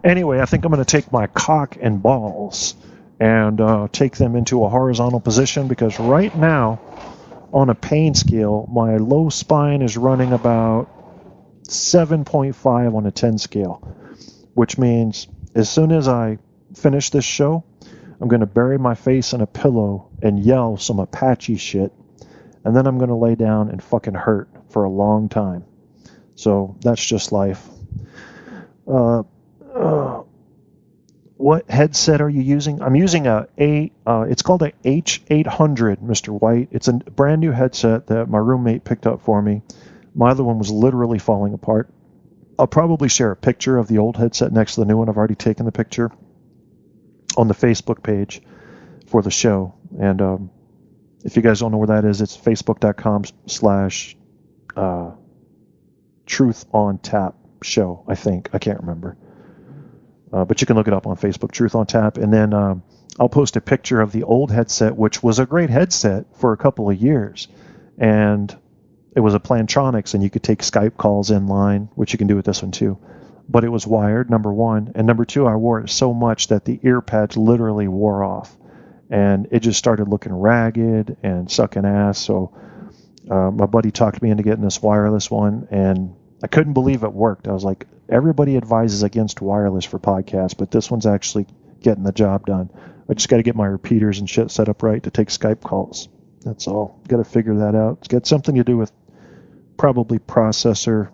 Anyway, I think I'm going to take my cock and balls and take them into a horizontal position, because right now, on a pain scale, my low spine is running about 7.5 on a 10 scale, which means as soon as I finish this show, I'm going to bury my face in a pillow and yell some Apache shit, and then I'm going to lay down and fucking hurt for a long time. So that's just life. What headset are you using? I'm using it's called a H800, Mr. White. It's a brand new headset that my roommate picked up for me. My other one was literally falling apart. I'll probably share a picture of the old headset next to the new one. I've already taken the picture on the Facebook page for the show. And if you guys don't know where that is, it's facebook.com/Truth on Tap show, I think. I can't remember. But you can look it up on Facebook, Truth on Tap. And then I'll post a picture of the old headset, which was a great headset for a couple of years. And it was a Plantronics, and you could take Skype calls in line, which you can do with this one too. But it was wired, number one. And number two, I wore it so much that the ear pads literally wore off. And it just started looking ragged and sucking ass. So my buddy talked me into getting this wireless one, and I couldn't believe it worked. I was like, everybody advises against wireless for podcasts, but this one's actually getting the job done. I just got to get my repeaters and shit set up right to take Skype calls. That's all. Got to figure that out. It's got something to do with probably processor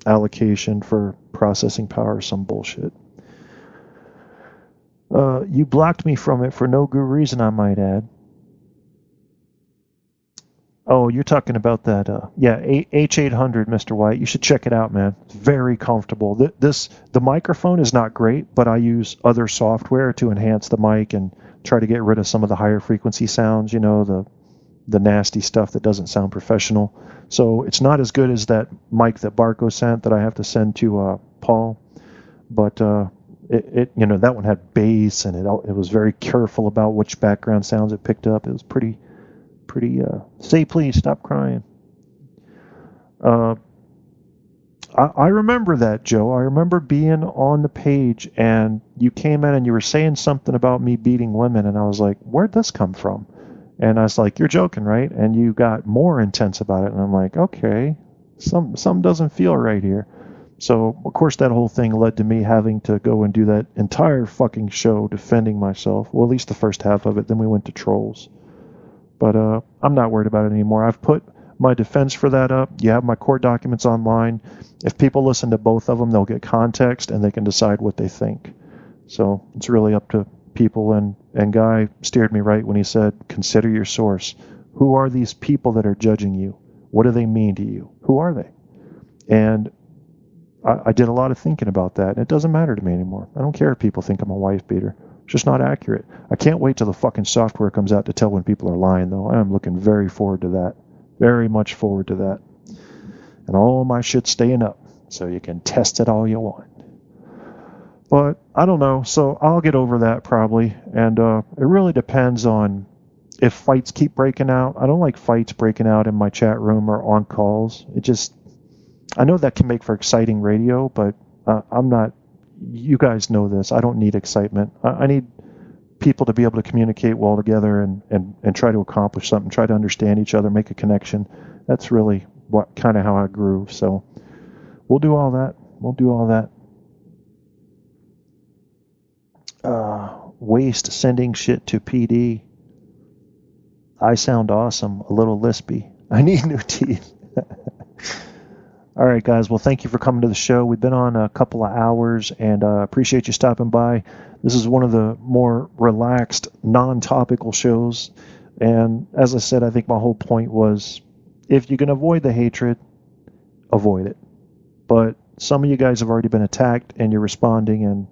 allocation for processing power or some bullshit. You blocked me from it for no good reason, I might add. Oh, you're talking about that, H800, Mr. White. You should check it out, man. It's very comfortable. The microphone is not great, but I use other software to enhance the mic and try to get rid of some of the higher frequency sounds, the nasty stuff that doesn't sound professional. So it's not as good as that mic that Barco sent that I have to send to Paul, but that one had bass, and it was very careful about which background sounds it picked up. It was pretty say please stop crying. I remember that, Joe. I remember being on the page, and you came in and you were saying something about me beating women, and I was like, where'd this come from? And I was like, you're joking, right? And you got more intense about it, and I'm like, okay, something doesn't feel right here. So of course that whole thing led to me having to go and do that entire fucking show defending myself. Well, at least the first half of it. Then we went to trolls. But I'm not worried about it anymore. I've put my defense for that up. You have my court documents online. If people listen to both of them, they'll get context, and they can decide what they think. So it's really up to people. And Guy steered me right when he said, consider your source. Who are these people that are judging you? What do they mean to you? Who are they? And I did a lot of thinking about that. And it doesn't matter to me anymore. I don't care if people think I'm a wife beater. It's just not accurate. I can't wait till the fucking software comes out to tell when people are lying, though. I'm looking very forward to that. Very much forward to that. And all my shit's staying up, so you can test it all you want. But I don't know, so I'll get over that probably. And it really depends on if fights keep breaking out. I don't like fights breaking out in my chat room or on calls. I know that can make for exciting radio, but I'm not. You guys know this. I don't need excitement. I need people to be able to communicate well together and try to accomplish something, try to understand each other, make a connection. That's really kind of how I groove. So we'll do all that. Waste sending shit to PD. I sound awesome, a little lispy. I need new teeth. All right, guys. Well, thank you for coming to the show. We've been on a couple of hours, and appreciate you stopping by. This is one of the more relaxed, non-topical shows. And as I said, I think my whole point was, if you can avoid the hatred, avoid it. But some of you guys have already been attacked, and you're responding, and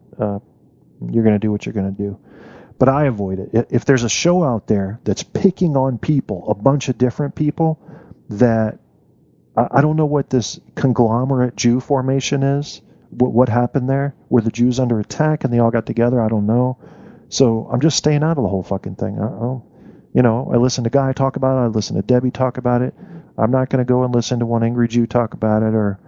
you're going to do what you're going to do. But I avoid it. If there's a show out there that's picking on people, a bunch of different people, that I don't know what this conglomerate Jew formation is, what happened there. Were the Jews under attack and they all got together? I don't know. So I'm just staying out of the whole fucking thing. I listen to Guy talk about it. I listen to Debbie talk about it. I'm not going to go and listen to one angry Jew talk about it, or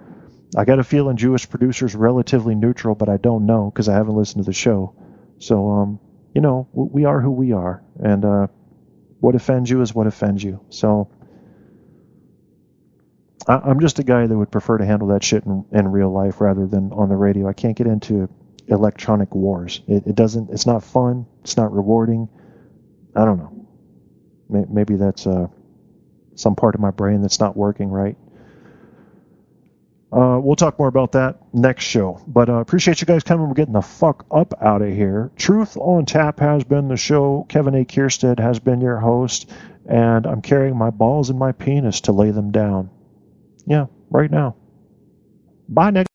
I got a feeling Jewish producers relatively neutral, but I don't know because I haven't listened to the show. So, we are who we are, and what offends you is what offends you. So I'm just a guy that would prefer to handle that shit in real life rather than on the radio. I can't get into electronic wars. It's not fun. It's not rewarding. I don't know. Maybe that's some part of my brain that's not working right. We'll talk more about that next show. But appreciate you guys coming. We're getting the fuck up out of here. Truth on Tap has been the show. Kevin A. Kierstead has been your host. And I'm carrying my balls and my penis to lay them down. Yeah, right now. Bye, next.